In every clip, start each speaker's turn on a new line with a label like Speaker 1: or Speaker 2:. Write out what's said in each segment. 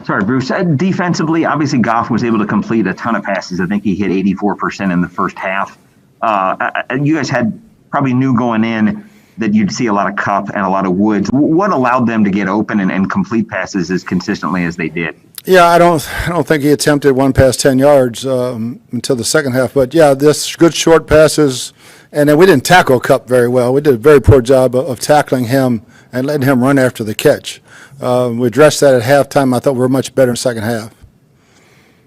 Speaker 1: Sorry, Bruce. Defensively, obviously, Goff was able to complete a ton of passes. I think he hit 84% in the first half. You guys probably knew going in that you'd see a lot of Kupp and a lot of Woods. What allowed them to get open and complete passes as consistently as they did?
Speaker 2: Yeah, I don't think he attempted one past 10 yards until the second half. But yeah, this good short passes, and then we didn't tackle Kupp very well. We did a very poor job of tackling him and letting him run after the catch. We addressed that at halftime. I thought we were much better in the second half.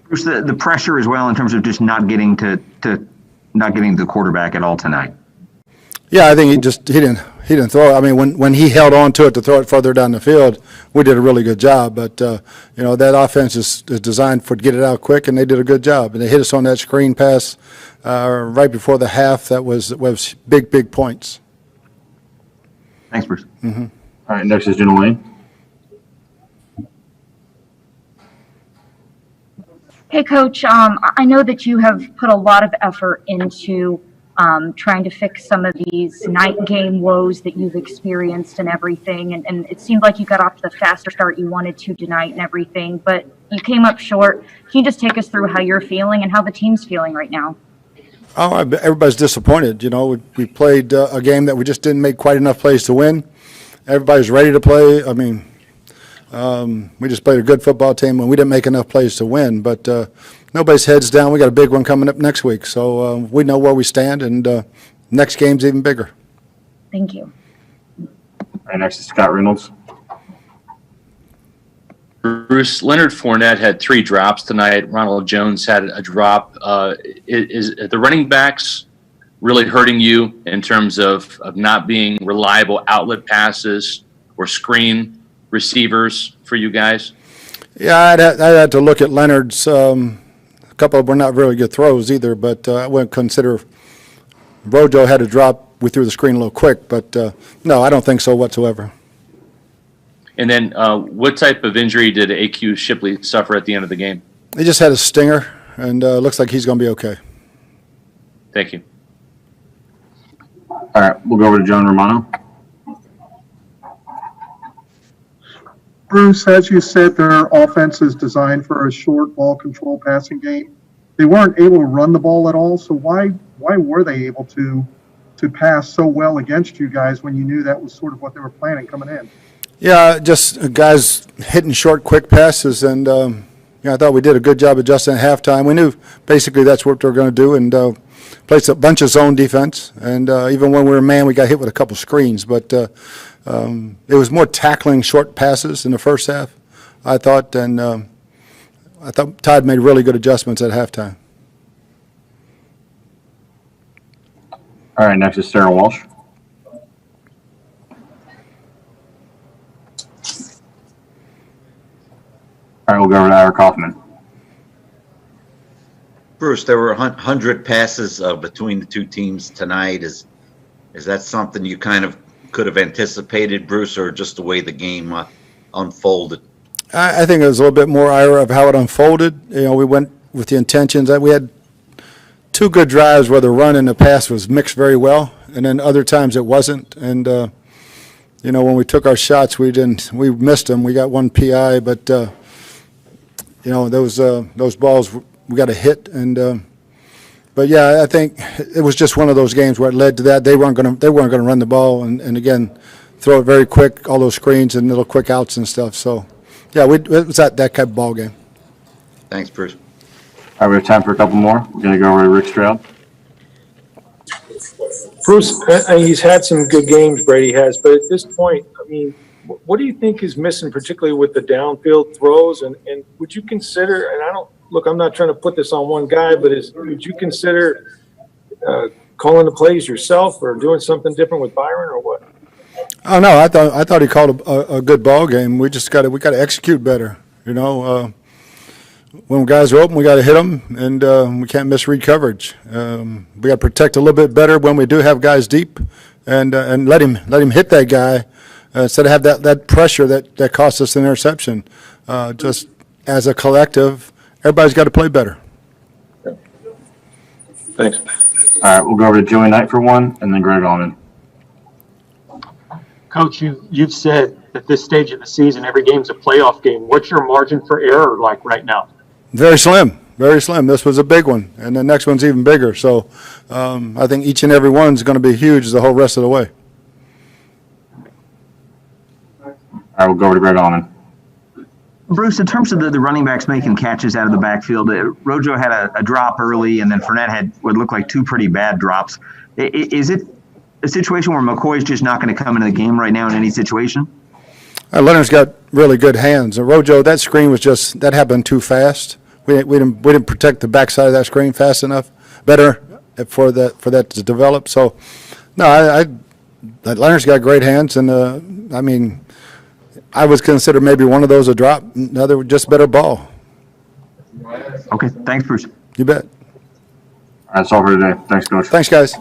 Speaker 1: Bruce, the pressure as well in terms of just not getting to the quarterback at all tonight.
Speaker 2: Yeah, I think he didn't throw it. I mean, when he held on to it to throw it further down the field, we did a really good job. But that offense is designed to get it out quick, and they did a good job. And they hit us on that screen pass right before the half. That was big points.
Speaker 1: Thanks, Bruce.
Speaker 2: Mm-hmm.
Speaker 3: All right, next is Jenna Lane.
Speaker 4: Hey, Coach. I know that you have put a lot of effort into trying to fix some of these night game woes that you've experienced and everything. And it seemed like you got off to the faster start you wanted to tonight and everything, but you came up short. Can you just take us through how you're feeling and how the team's feeling right now?
Speaker 2: Oh, everybody's disappointed. We played a game that we just didn't make quite enough plays to win. Everybody's ready to play. I mean, we just played a good football team, and we didn't make enough plays to win. But nobody's heads down. We got a big one coming up next week, so we know where we stand, and next game's even bigger.
Speaker 4: Thank you.
Speaker 3: All right, next is Scott Reynolds.
Speaker 5: Bruce, Leonard Fournette had 3 drops tonight. Ronald Jones had a drop. Is the running backs really hurting you in terms of not being reliable outlet passes or screen receivers for you guys?
Speaker 2: Yeah, I'd had to look at Leonard's. A couple of them were not really good throws either, but I wouldn't consider Rojo had a drop. We threw the screen a little quick, but no, I don't think so whatsoever.
Speaker 5: And then what type of injury did A.Q. Shipley suffer at the end of the game?
Speaker 2: He just had a stinger, and looks like he's going to be okay.
Speaker 5: Thank you.
Speaker 3: All right, we'll go over to John Romano.
Speaker 6: Bruce, as you said, their offense is designed for a short ball control passing game. They weren't able to run the ball at all, so why were they able to pass so well against you guys when you knew that was sort of what they were planning coming in? Yeah, just guys hitting short, quick passes, and I thought we did a good job adjusting at halftime. We knew basically that's what they were going to do, and played a bunch of zone defense. And even when we were man, we got hit with a couple screens. But it was more tackling short passes in the first half, I thought, and I thought Todd made really good adjustments at halftime.
Speaker 3: All right, next is Sarah Walsh. All right, we'll go over to Ira Kaufman.
Speaker 7: Bruce, there were 100 passes between the two teams tonight. Is that something you kind of could have anticipated, Bruce, or just the way the game unfolded?
Speaker 2: I think it was a little bit more, Ira, of how it unfolded. We went with the intentions that we had two good drives where the run and the pass was mixed very well, and then other times it wasn't. And when we took our shots, we missed them. We got one PI, but those balls we got a hit. And but yeah, I think it was just one of those games where it led to that. They weren't going to run the ball, and again, throw it very quick, all those screens and little quick outs and stuff. So yeah, it was that type of ball game.
Speaker 7: Thanks, Bruce.
Speaker 3: All right, we have time for a couple more. We're going to go over to Rick Stroud.
Speaker 8: Bruce, he's had some good games, Brady has, but at this point, what do you think is missing, particularly with the downfield throws? And would you consider, and I'm not trying to put this on one guy, but would you consider calling the plays yourself or doing something different with Byron or what?
Speaker 2: Oh no, I thought he called a good ball game. We got to execute better. When guys are open, we got to hit them, and we can't misread coverage. We got to protect a little bit better when we do have guys deep, and let him hit that guy instead of have that pressure that costs us an interception. Just as a collective, everybody's got to play better.
Speaker 8: Thanks.
Speaker 3: All right, we'll go over to Joey Knight for one, and then Greg Allman.
Speaker 9: Coach, you've said at this stage of the season, every game's a playoff game. What's your margin for error like right now?
Speaker 2: Very slim, very slim. This was a big one, and the next one's even bigger. So I think each and every one's going to be huge the whole rest of the way.
Speaker 3: All right, we'll go over to Greg Allman.
Speaker 1: Bruce, in terms of the running backs making catches out of the backfield, Rojo had a drop early, and then Fournette had what looked like two pretty bad drops. Is it a situation where McCoy's just not going to come into the game right now in any situation?
Speaker 2: Leonard's got really good hands. Rojo, that screen was just, that happened too fast. We didn't protect the backside of that screen fast enough, better for that to develop. So, no, Leonard's got great hands, and I mean, I would consider maybe one of those a drop, another just better ball.
Speaker 1: Okay, thanks, Bruce.
Speaker 2: You bet.
Speaker 3: All right, that's all for today. Thanks, Coach.
Speaker 2: Thanks, guys.